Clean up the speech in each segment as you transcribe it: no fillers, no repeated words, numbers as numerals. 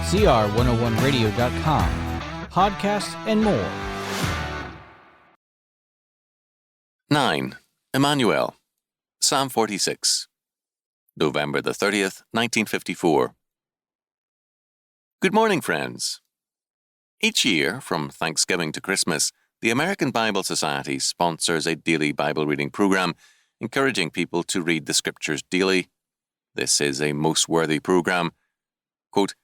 CR101radio.com, podcasts, and more. 9. Immanuel, Psalm 46, November the 30th, 1954. Good morning, friends. Each year, from Thanksgiving to Christmas, the American Bible Society sponsors a daily Bible reading program, encouraging people to read the Scriptures daily. This is a most worthy program. Quote,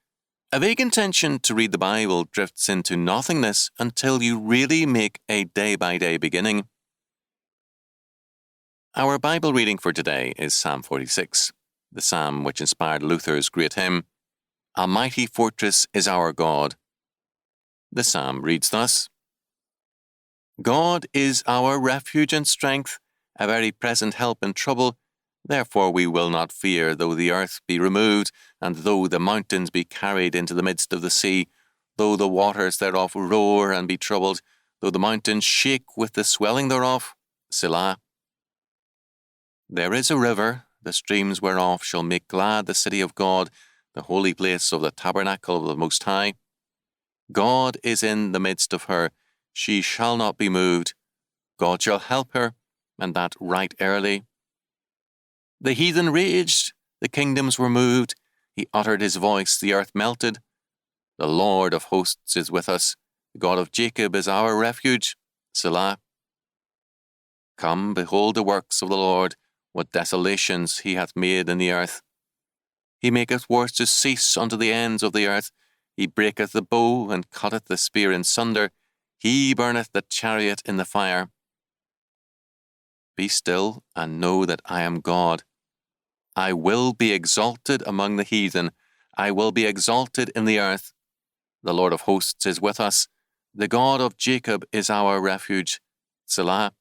"A vague intention to read the Bible drifts into nothingness until you really make a day-by-day beginning." Our Bible reading for today is Psalm 46, the psalm which inspired Luther's great hymn, "A mighty fortress is our God." The psalm reads thus: God is our refuge and strength, a very present help in trouble. Therefore we will not fear, though the earth be removed, and though the mountains be carried into the midst of the sea, though the waters thereof roar and be troubled, though the mountains shake with the swelling thereof. Selah. There is a river, the streams whereof shall make glad the city of God, the holy place of the tabernacle of the Most High. God is in the midst of her, she shall not be moved. God shall help her, and that right early. The heathen raged, the kingdoms were moved, he uttered his voice, the earth melted. The Lord of hosts is with us, the God of Jacob is our refuge. Selah. Come, behold the works of the Lord, what desolations he hath made in the earth. He maketh wars to cease unto the ends of the earth. He breaketh the bow, and cutteth the spear in sunder. He burneth the chariot in the fire. Be still, and know that I am God. I will be exalted among the heathen. I will be exalted in the earth. The Lord of hosts is with us. The God of Jacob is our refuge. Selah.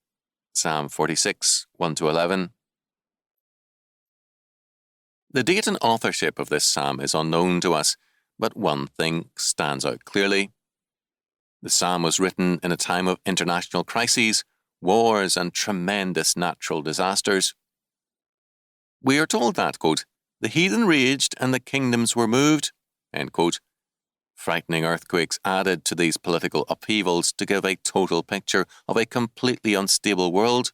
Psalm 46, 1-11. The date and authorship of this psalm is unknown to us, but one thing stands out clearly. The psalm was written in a time of international crises, wars, and tremendous natural disasters. We are told that, quote, "the heathen raged and the kingdoms were moved," end quote. Frightening earthquakes added to these political upheavals to give a total picture of a completely unstable world.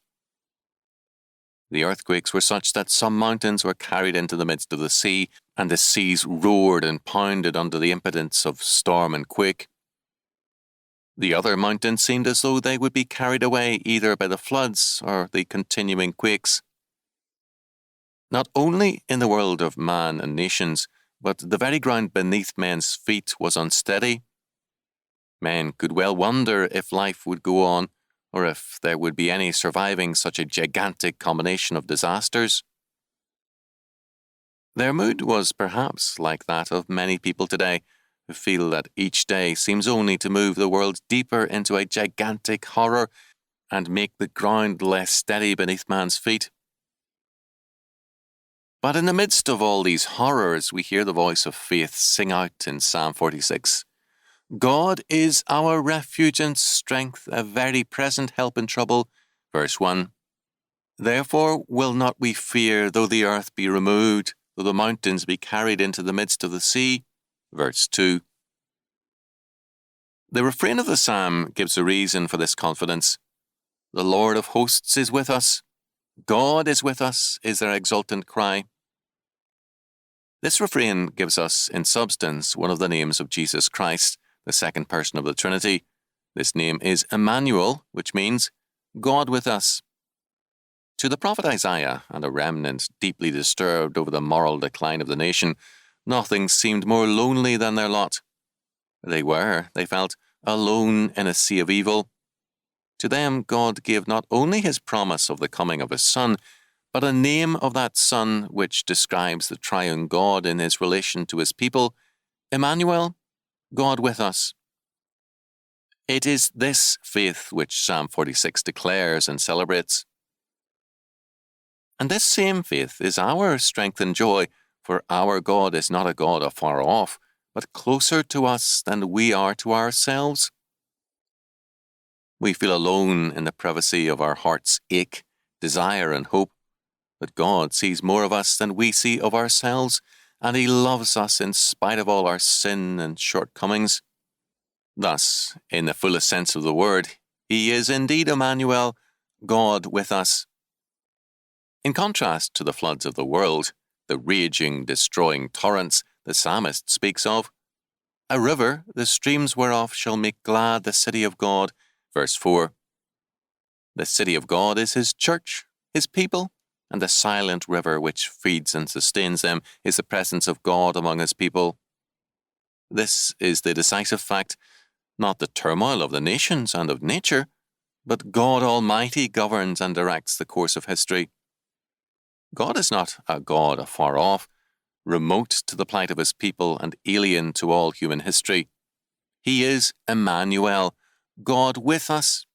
The earthquakes were such that some mountains were carried into the midst of the sea, and the seas roared and pounded under the impotence of storm and quake. The other mountains seemed as though they would be carried away either by the floods or the continuing quakes. Not only in the world of man and nations, but the very ground beneath men's feet was unsteady. Men could well wonder if life would go on, or if there would be any surviving such a gigantic combination of disasters. Their mood was perhaps like that of many people today, who feel that each day seems only to move the world deeper into a gigantic horror and make the ground less steady beneath man's feet. But in the midst of all these horrors, we hear the voice of faith sing out in Psalm 46. God is our refuge and strength, a very present help in trouble. Verse 1. Therefore will not we fear, though the earth be removed, though the mountains be carried into the midst of the sea. Verse 2. The refrain of the psalm gives a reason for this confidence. The Lord of hosts is with us. God is with us, is their exultant cry. This refrain gives us, in substance, one of the names of Jesus Christ, the second person of the Trinity. This name is Immanuel, which means God with us. To the prophet Isaiah and a remnant deeply disturbed over the moral decline of the nation, nothing seemed more lonely than their lot. They felt, alone in a sea of evil. To them, God gave not only his promise of the coming of his Son, but a name of that Son which describes the triune God in his relation to his people, Immanuel, God with us. It is this faith which Psalm 46 declares and celebrates. And this same faith is our strength and joy, for our God is not a God afar off, but closer to us than we are to ourselves. We feel alone in the privacy of our heart's ache, desire, and hope, but God sees more of us than we see of ourselves, and He loves us in spite of all our sin and shortcomings. Thus, in the fullest sense of the word, He is indeed Immanuel, God with us. In contrast to the floods of the world, the raging, destroying torrents the psalmist speaks of, a river, the streams whereof shall make glad the city of God. Verse 4. The city of God is His church, His people, and the silent river which feeds and sustains them is the presence of God among His people. This is the decisive fact, not the turmoil of the nations and of nature, but God Almighty governs and directs the course of history. God is not a God afar off, remote to the plight of His people and alien to all human history. He is Immanuel, God with us,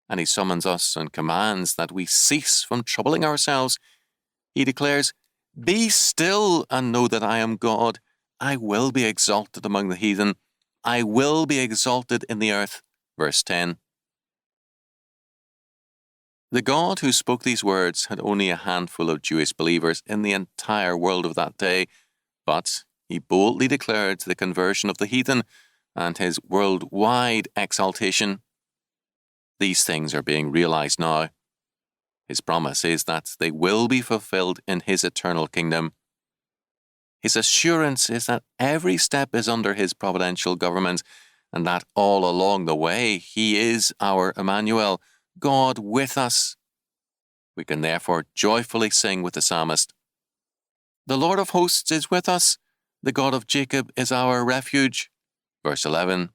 and He summons us and commands that we cease from troubling ourselves. He declares, "Be still and know that I am God. I will be exalted among the heathen. I will be exalted in the earth." Verse 10. The God who spoke these words had only a handful of Jewish believers in the entire world of that day, but He boldly declared the conversion of the heathen and His worldwide exaltation. These things are being realized now. His promise is that they will be fulfilled in His eternal kingdom. His assurance is that every step is under His providential government, and that all along the way He is our Immanuel, God with us. We can therefore joyfully sing with the psalmist, "The Lord of hosts is with us, the God of Jacob is our refuge." Verse 11.